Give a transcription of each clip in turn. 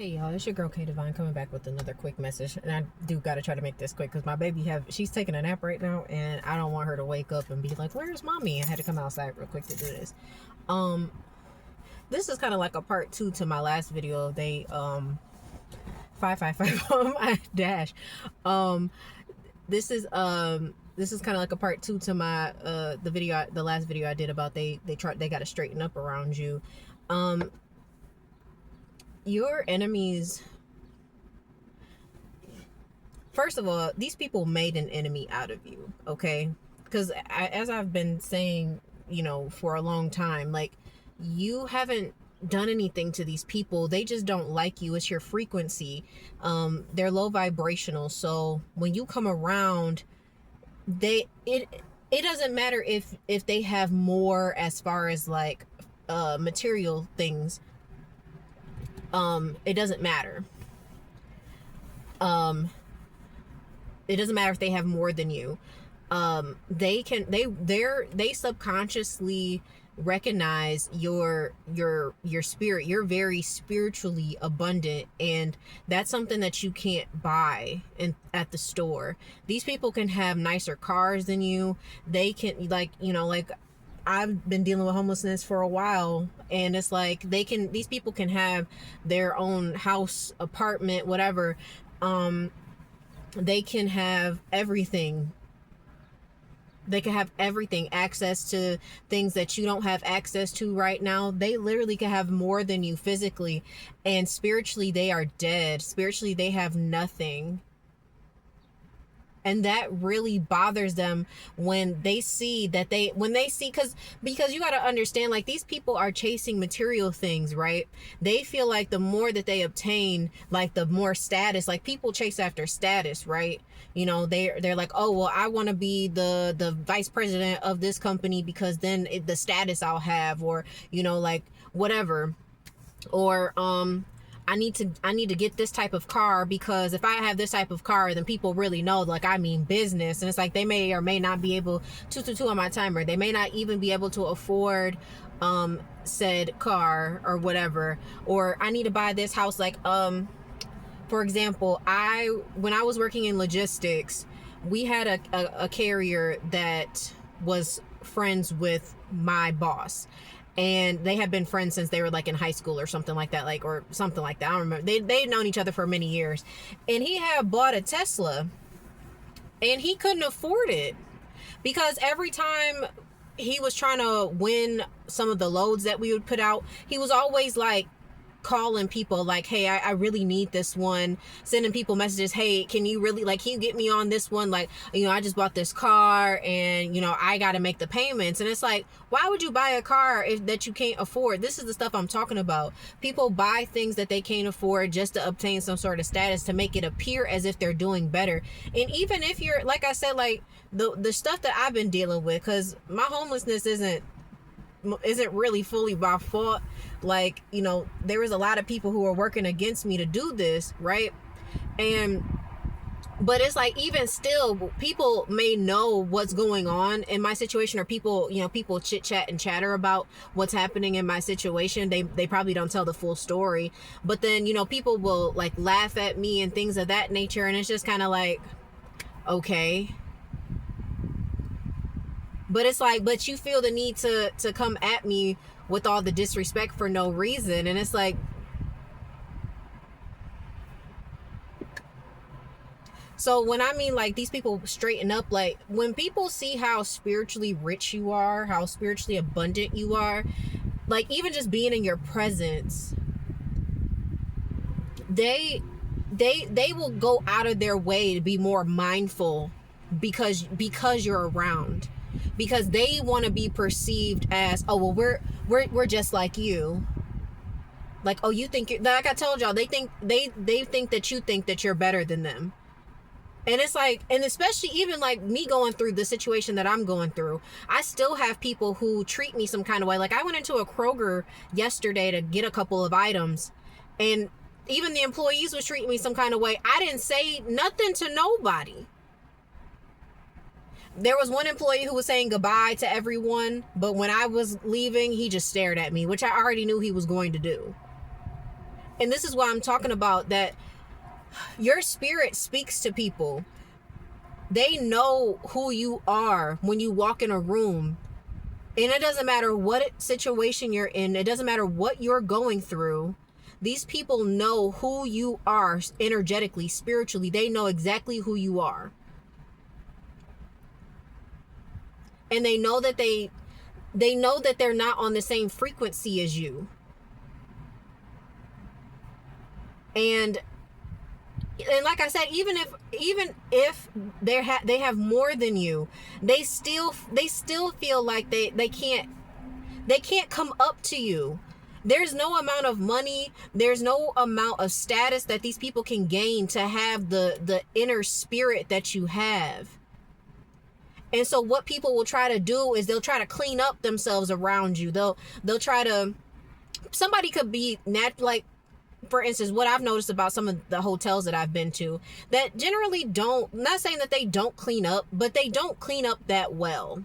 Hey y'all, it's your girl K Divine coming back with another quick message, and I do gotta try to make this quick because my baby she's taking a nap right now, and I don't want her to wake up and be like, "Where's mommy?" I had to come outside real quick to do this. Um, this is kind of like a part two to my last video. They 555 my dash. Um, this is kind of like a part two to my the last video I did about they got to straighten up around you. Your enemies, first of all, these people made an enemy out of you, okay? Because as I've been saying, for a long time, like, you haven't done anything to these people. They just don't like you. It's your frequency. They're low vibrational, so when you come around, it doesn't matter if they have more as far as like material things. It doesn't matter. It doesn't matter if they have more than you. They subconsciously recognize your spirit. You're very spiritually abundant, and that's something that you can't buy at the store. These people can have nicer cars than you. They can, like I've been dealing with homelessness for a while, and it's like these people can have their own house, apartment, whatever. They can have everything. They can have everything, access to things that you don't have access to right now. They literally can have more than you physically, and spiritually they are dead. Spiritually they have nothing. And that really bothers them when they see because you got to understand, like, these people are chasing material things, right? They feel like the more that they obtain, like, the more status. Like, people chase after status, right? They're like, oh, well, I want to be the vice president of this company because then the status I'll have, or like, whatever. Or I need to get this type of car, because if I have this type of car, then people really know, like, I mean business. And it's like, they may or may not be able to on my timer. They may not even be able to afford said car or whatever. Or I need to buy this house. Like, for example, when I was working in logistics, we had a carrier that was friends with my boss, and they had been friends since they were like in high school or something like that, or something like that. I don't remember. They'd known each other for many years, and he had bought a Tesla, and he couldn't afford it because every time he was trying to win some of the loads that we would put out, he was always like calling people like, hey, I really need this one, sending people messages, hey, can you get me on this one? Like, I just bought this car, and I got to make the payments. And it's like, why would you buy a car that you can't afford? This is the stuff I'm talking about. People buy things that they can't afford just to obtain some sort of status, to make it appear as if they're doing better. And even if you're, like I said, like the stuff that I've been dealing with, because my homelessness isn't really fully my fault. Like, there was a lot of people who were working against me to do this, right? But it's like, even still, people may know what's going on in my situation, or people chit chat and chatter about what's happening in my situation. They probably don't tell the full story, but then people will like laugh at me and things of that nature, and it's just kind of like, okay. But it's like, but you feel the need to come at me with all the disrespect for no reason. And it's like, so when I mean, like, these people straighten up, like, when people see how spiritually rich you are, how spiritually abundant you are, like, even just being in your presence, they will go out of their way to be more mindful because you're around. Because they want to be perceived as, oh, well, we're just like you. Like, oh, you think like I told y'all, they think that you think that you're better than them. And it's like, and especially even like me going through the situation that I'm going through, I still have people who treat me some kind of way. Like, I went into a Kroger yesterday to get a couple of items, and even the employees was treating me some kind of way. I didn't say nothing to nobody. There was one employee who was saying goodbye to everyone, but when I was leaving, he just stared at me, which I already knew he was going to do. And this is why I'm talking about that your spirit speaks to people. They know who you are when you walk in a room. And it doesn't matter what situation you're in. It doesn't matter what you're going through. These people know who you are energetically, spiritually. They know exactly who you are. And they know that they're not on the same frequency as you. And like I said, even if they have more than you, they still feel like they can't come up to you. There's no amount of money, there's no amount of status that these people can gain to have the inner spirit that you have. And so what people will try to do is they'll try to clean up themselves around you. They'll try to, somebody could be like, for instance, what I've noticed about some of the hotels that I've been to, that generally don't, not saying that they don't clean up, but they don't clean up that well.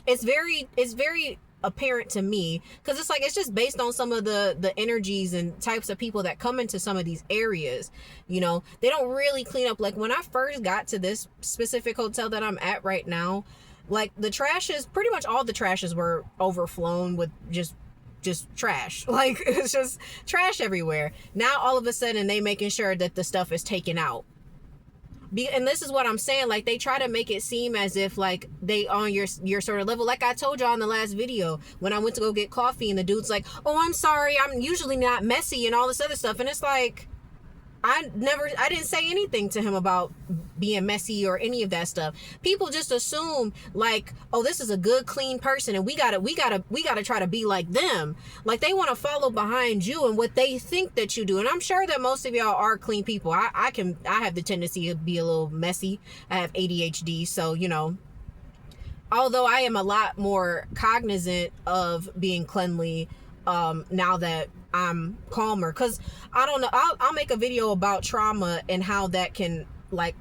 It's very apparent to me, because it's like, it's just based on some of the energies and types of people that come into some of these areas. You know, they don't really clean up. Like when I first got to this specific hotel that I'm at right now, like the trashes, pretty much all the trashes were overflown with just trash. Like it's just trash everywhere. Now all of a sudden they making sure that the stuff is taken out. And this is what I'm saying, like they try to make it seem as if like they on your sort of level. Like I told y'all in the last video when I went to go get coffee and the dude's like, oh, I'm sorry, I'm usually not messy and all this other stuff. And it's like, I didn't say anything to him about being messy or any of that stuff. People just assume like, oh, this is a good, clean person and we gotta try to be like them. Like they want to follow behind you and what they think that you do. And I'm sure that most of y'all are clean people. I have the tendency to be a little messy. I have ADHD, so you know, although I am a lot more cognizant of being cleanly now that I'm calmer, because I don't know, I'll make a video about trauma and how that can like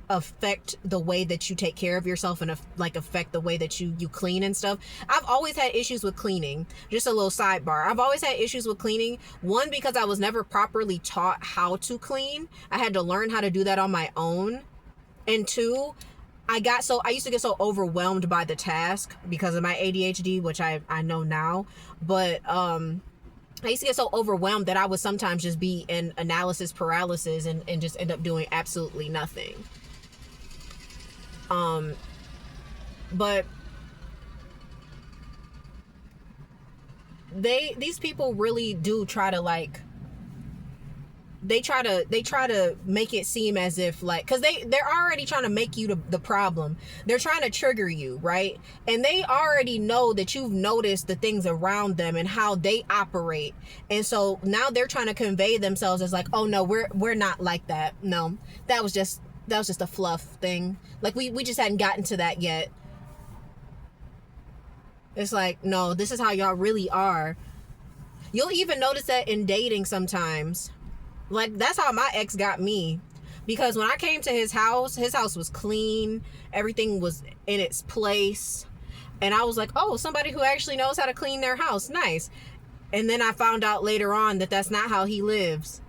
affect the way that you take care of yourself and like affect the way that you clean and stuff. I've always had issues with cleaning. Just a little sidebar, I've always had issues with cleaning. One, because I was never properly taught how to clean. I had to learn how to do that on my own. And two, I used to get so overwhelmed by the task because of my ADHD, which I know now, but I used to get so overwhelmed that I would sometimes just be in analysis paralysis and just end up doing absolutely nothing. But these people really do try to like, they try to make it seem as if like, because they're already trying to make you the problem. They're trying to trigger you, right? And they already know that you've noticed the things around them and how they operate. And so now they're trying to convey themselves as like, oh no, we're not like that. No, that was just a fluff thing. Like we just hadn't gotten to that yet. It's like, no, this is how y'all really are. You'll even notice that in dating sometimes. Like that's how my ex got me, because when I came to his house was clean, everything was in its place, and I was like, oh, somebody who actually knows how to clean their house, nice. And then I found out later on that that's not how he lives,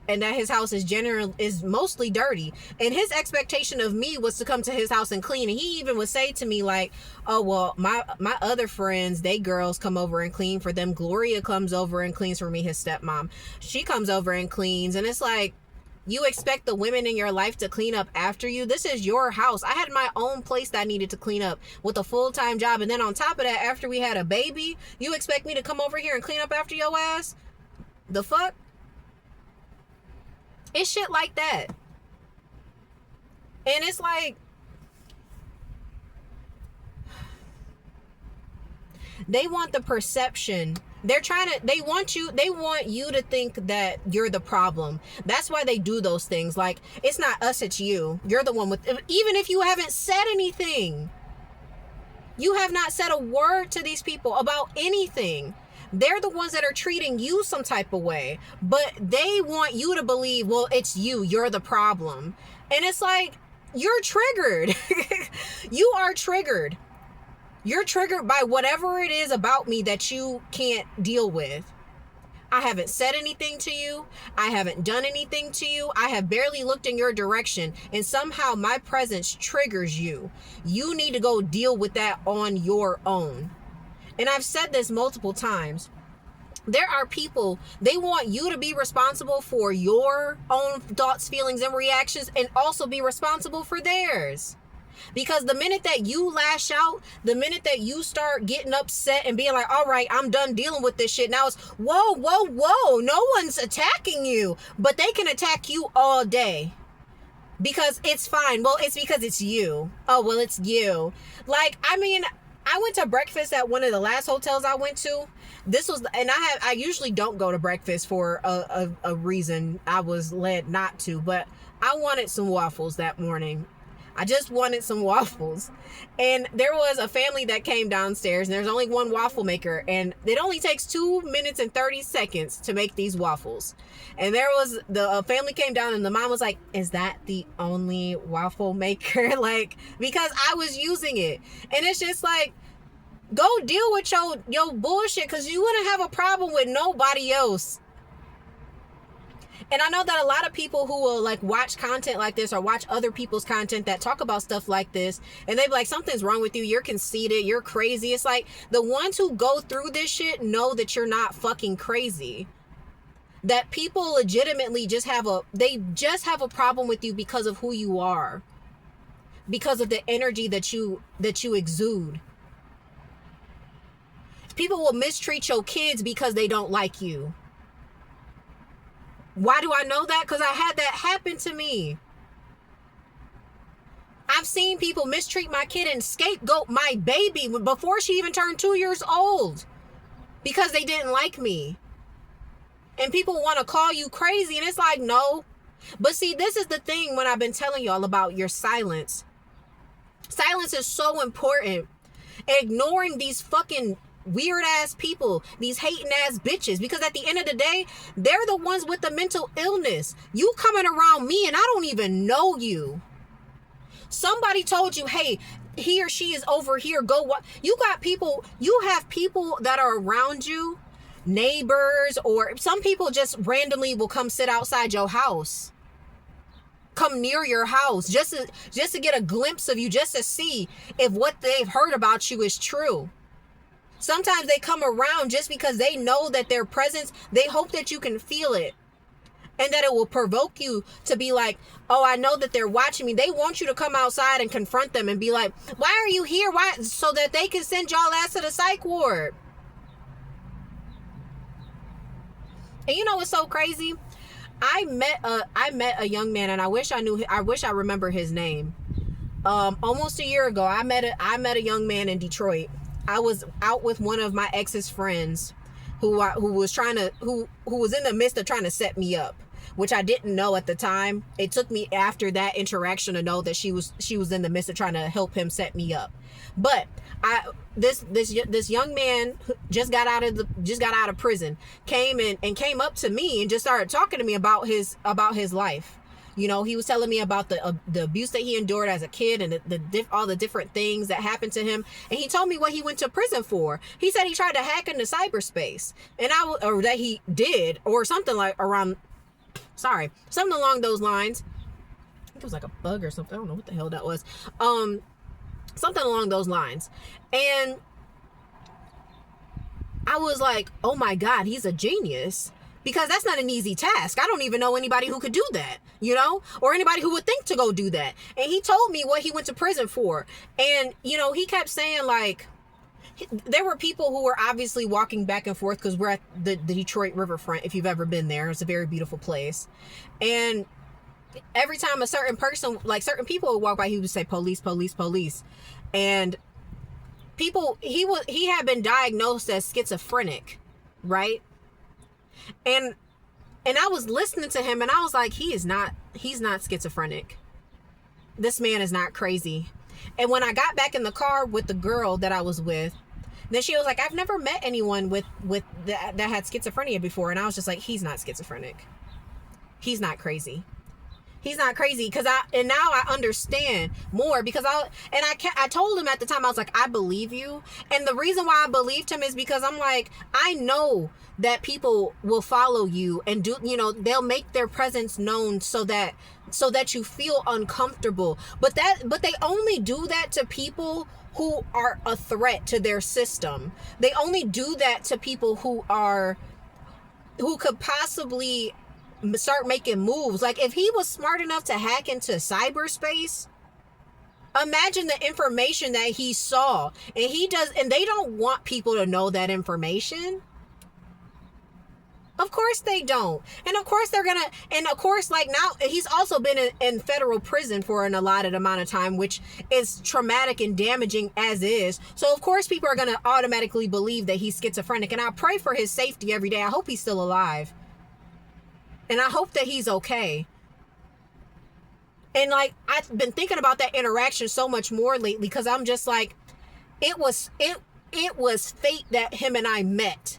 and that his house is mostly dirty. And his expectation of me was to come to his house and clean. And he even would say to me like, oh, well, my other friends, they girls come over and clean for them. Gloria comes over and cleans for me, his stepmom. She comes over and cleans. And it's like, you expect the women in your life to clean up after you? This is your house. I had my own place that I needed to clean up with a full-time job. And then on top of that, after we had a baby, you expect me to come over here and clean up after your ass? The fuck? It's shit like that. And it's like, they want the perception. They want you to think that you're the problem. That's why they do those things. Like, it's not us, it's you. You're the one with, even if you haven't said anything. You have not said a word to these people about anything. They're the ones that are treating you some type of way, but they want you to believe, well, it's you're the problem. And it's like, you're triggered. You are triggered. You're triggered by whatever it is about me that you can't deal with. I haven't said anything to you. I haven't done anything to you. I have barely looked in your direction, and somehow my presence triggers you. You need to go deal with that on your own. And I've said this multiple times. There are people, they want you to be responsible for your own thoughts, feelings, and reactions, and also be responsible for theirs. Because the minute that you lash out, the minute that you start getting upset and being like, all right, I'm done dealing with this shit. Now it's, whoa, whoa, whoa. No one's attacking you, but they can attack you all day because it's fine. Well, it's because it's you. Oh, well, it's you. Like, I mean, I went to breakfast at one of the last hotels I went to. This was, and I usually don't go to breakfast for a reason. I was led not to, but I wanted some waffles that morning. I just wanted some waffles. And there was a family that came downstairs, and there's only one waffle maker, and it only takes 2 minutes and 30 seconds to make these waffles. And there was the family came down, and the mom was like, is that the only waffle maker? Like, because I was using it. And it's just like, go deal with your bullshit, because you wouldn't have a problem with nobody else. And I know that a lot of people who will like watch content like this or watch other people's content that talk about stuff like this, and they be like, something's wrong with you, you're conceited, you're crazy. It's like, the ones who go through this shit know that you're not fucking crazy. That people legitimately just have a problem with you because of who you are, because of the energy that you exude. People will mistreat your kids because they don't like you. Why do I know that? Because I had that happen to me. I've seen people mistreat my kid and scapegoat my baby before she even turned 2 years old because they didn't like me. And people want to call you crazy, and it's like, no. But see, this is the thing when I've been telling y'all about your silence. Silence is so important. Ignoring these fucking weird ass people, these hating ass bitches, because at the end of the day, they're the ones with the mental illness. You coming around me and I don't even know you. Somebody told you, hey, he or she is over here, go what? You have people that are around you, neighbors, or some people just randomly will come sit outside your house, come near your house just to get a glimpse of you, just to see if what they've heard about you is true. Sometimes they come around just because they know that their presence, they hope that you can feel it and that it will provoke you to be like, oh, I know that they're watching me. They want you to come outside and confront them and be like, why are you here? Why? So that they can send y'all ass to the psych ward. And you know what's so crazy? I met a young man, and I wish I remember his name. Almost a year ago, I met a young man in Detroit. I was out with one of my ex's friends who was in the midst of trying to set me up, which I didn't know at the time. It took me after that interaction to know that she was in the midst of trying to help him set me up. But this young man just got out of prison, came up to me and just started talking to me about his life. You know, he was telling me about the abuse that he endured as a kid and all the different things that happened to him. And he told me what he went to prison for. He said he tried to hack into cyberspace, or that he did, or something along those lines. I think it was like a bug or something. I don't know what the hell that was. Something along those lines. And I was like, oh my God, he's a genius. Because that's not an easy task. I don't even know anybody who could do that, you know, or anybody who would think to go do that. And he told me what he went to prison for. And, you know, he kept saying, like, there were people who were obviously walking back and forth because we're at the Detroit riverfront. If you've ever been there, it's a very beautiful place. And every time a certain person, like certain people would walk by, he would say, police, police, police. And he had been diagnosed as schizophrenic, right? And I was listening to him and I was like, he's not schizophrenic. This man is not crazy. And when I got back in the car with the girl that I was with, then she was like, I've never met anyone with that had schizophrenia before. And I was just like, he's not schizophrenic. He's not crazy. He's not crazy because now I understand more because I told him at the time, I was like, I believe you. And the reason why I believed him is because I'm like, I know that people will follow you and they'll make their presence known so that you feel uncomfortable. But they only do that to people who are a threat to their system. They only do that to people who could possibly start making moves. Like if he was smart enough to hack into cyberspace, imagine the information that he saw. And they don't want people to know that information. Of course they don't. And of course like now he's also been in federal prison for an allotted amount of time, which is traumatic and damaging as is. So of course people are going to automatically believe that he's schizophrenic. And I pray for his safety every day. I hope he's still alive. And I hope that he's okay. And like, I've been thinking about that interaction so much more lately because I'm just like, it was fate that him and I met,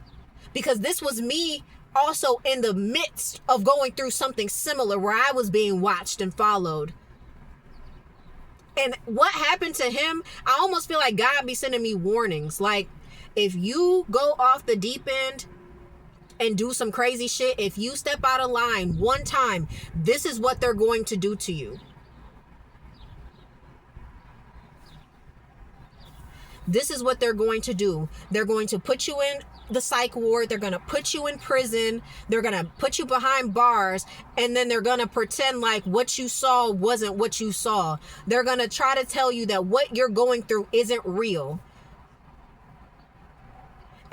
because this was me also in the midst of going through something similar where I was being watched and followed. And what happened to him, I almost feel like God be sending me warnings. Like, if you go off the deep end and do some crazy shit, if you step out of line one time, this is what they're going to do to you. This is what they're going to do. They're going to put you in the psych ward. They're going to put you in prison. They're going to put you behind bars. And then they're going to pretend like what you saw wasn't what you saw. They're going to try to tell you that what you're going through isn't real.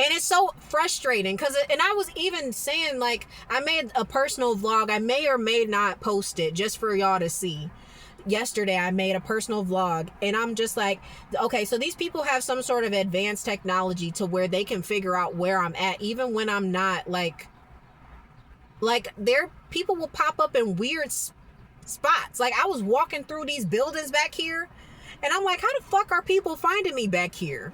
And it's so frustrating and I was even saying, like, I made a personal vlog. I may or may not post it just for y'all to see. Yesterday, I made a personal vlog, and I'm just like, okay, so these people have some sort of advanced technology to where they can figure out where I'm at, even when I'm not, like people will pop up in weird spots. Like, I was walking through these buildings back here, and I'm like, how the fuck are people finding me back here?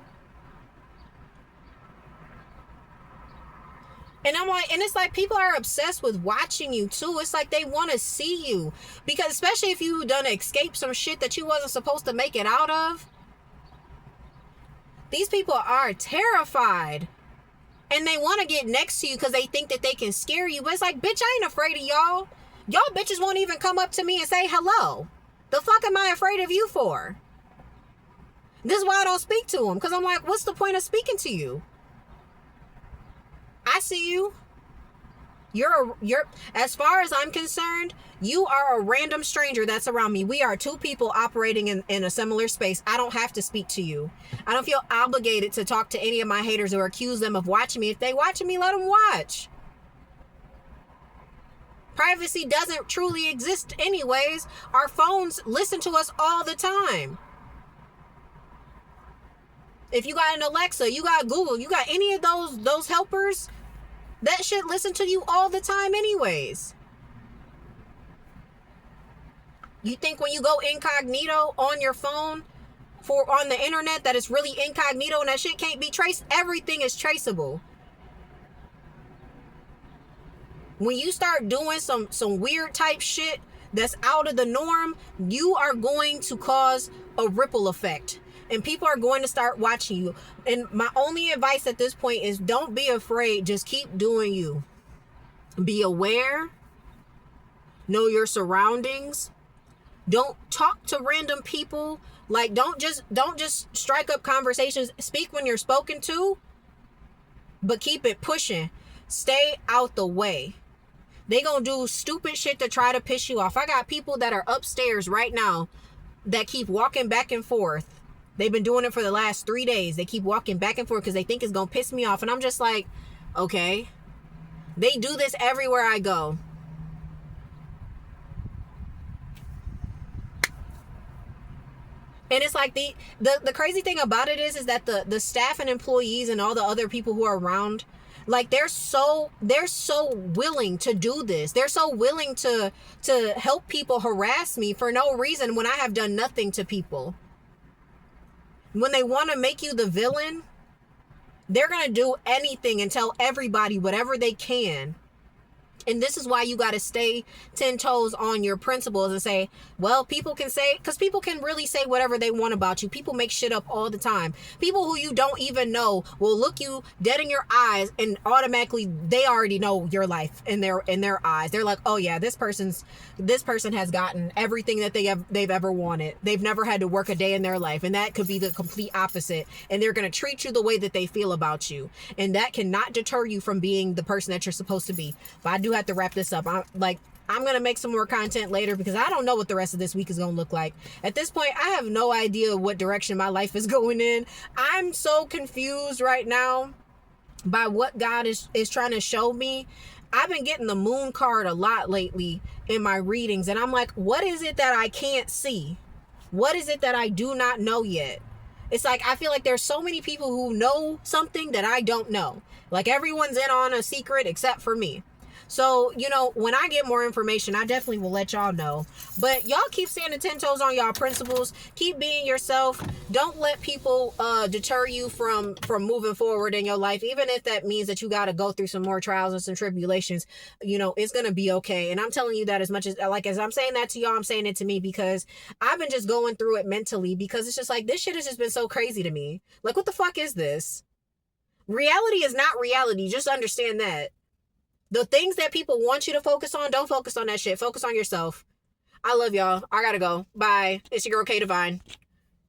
And I'm like, and it's like people are obsessed with watching you too. It's like they want to see you, because especially if you done escape some shit that you wasn't supposed to make it out of. These people are terrified, and they want to get next to you because they think that they can scare you. But it's like, bitch, I ain't afraid of y'all. Y'all bitches won't even come up to me and say hello. The fuck am I afraid of you for? This is why I don't speak to them, because I'm like, what's the point of speaking to you? I see you. You're as far as I'm concerned, you are a random stranger that's around me. We are two people operating in a similar space. I don't have to speak to you. I don't feel obligated to talk to any of my haters or accuse them of watching me. If they watching me, let them watch. Privacy doesn't truly exist anyways. Our phones listen to us all the time. If you got an Alexa, you got Google, you got any of those helpers, that shit listen to you all the time anyways. You think when you go incognito on your phone on the internet that it's really incognito and that shit can't be traced? Everything is traceable. When you start doing some weird type shit that's out of the norm, you are going to cause a ripple effect. And people are going to start watching you. And my only advice at this point is don't be afraid. Just keep doing you. Be aware. Know your surroundings. Don't talk to random people. Like, don't just strike up conversations. Speak when you're spoken to. But keep it pushing. Stay out the way. They gonna do stupid shit to try to piss you off. I got people that are upstairs right now that keep walking back and forth. They've been doing it for the last 3 days. They keep walking back and forth because they think it's going to piss me off. And I'm just like, okay. They do this everywhere I go. And it's like the crazy thing about it is that the staff and employees and all the other people who are around, like, they're so willing to do this. They're so willing to help people harass me for no reason when I have done nothing to people. When they want to make you the villain, they're going to do anything and tell everybody whatever they can. And this is why you got to stay 10 toes on your principles and say, well, people can say, because people can really say whatever they want about you. People make shit up all the time. People who you don't even know will look you dead in your eyes and automatically they already know your life in their eyes. They're like, oh yeah, this person has gotten everything that they've ever wanted. They've never had to work a day in their life. And that could be the complete opposite. And they're going to treat you the way that they feel about you. And that cannot deter you from being the person that you're supposed to be. But I do have to wrap this up. I'm going to make some more content later because I don't know what the rest of this week is going to look like. At this point, I have no idea what direction my life is going in. I'm so confused right now by what God is trying to show me. I've been getting the moon card a lot lately in my readings. And I'm like, what is it that I can't see? What is it that I do not know yet? It's like, I feel like there's so many people who know something that I don't know. Like everyone's in on a secret except for me. So, when I get more information, I definitely will let y'all know. But y'all keep standing 10 toes on y'all principles. Keep being yourself. Don't let people deter you from moving forward in your life. Even if that means that you got to go through some more trials and some tribulations, it's going to be okay. And I'm telling you that as much as I'm saying that to y'all, I'm saying it to me because I've been just going through it mentally because it's just like, this shit has just been so crazy to me. Like, what the fuck is this? Reality is not reality. Just understand that. The things that people want you to focus on, don't focus on that shit. Focus on yourself. I love y'all. I gotta go. Bye. It's your girl, K Divine.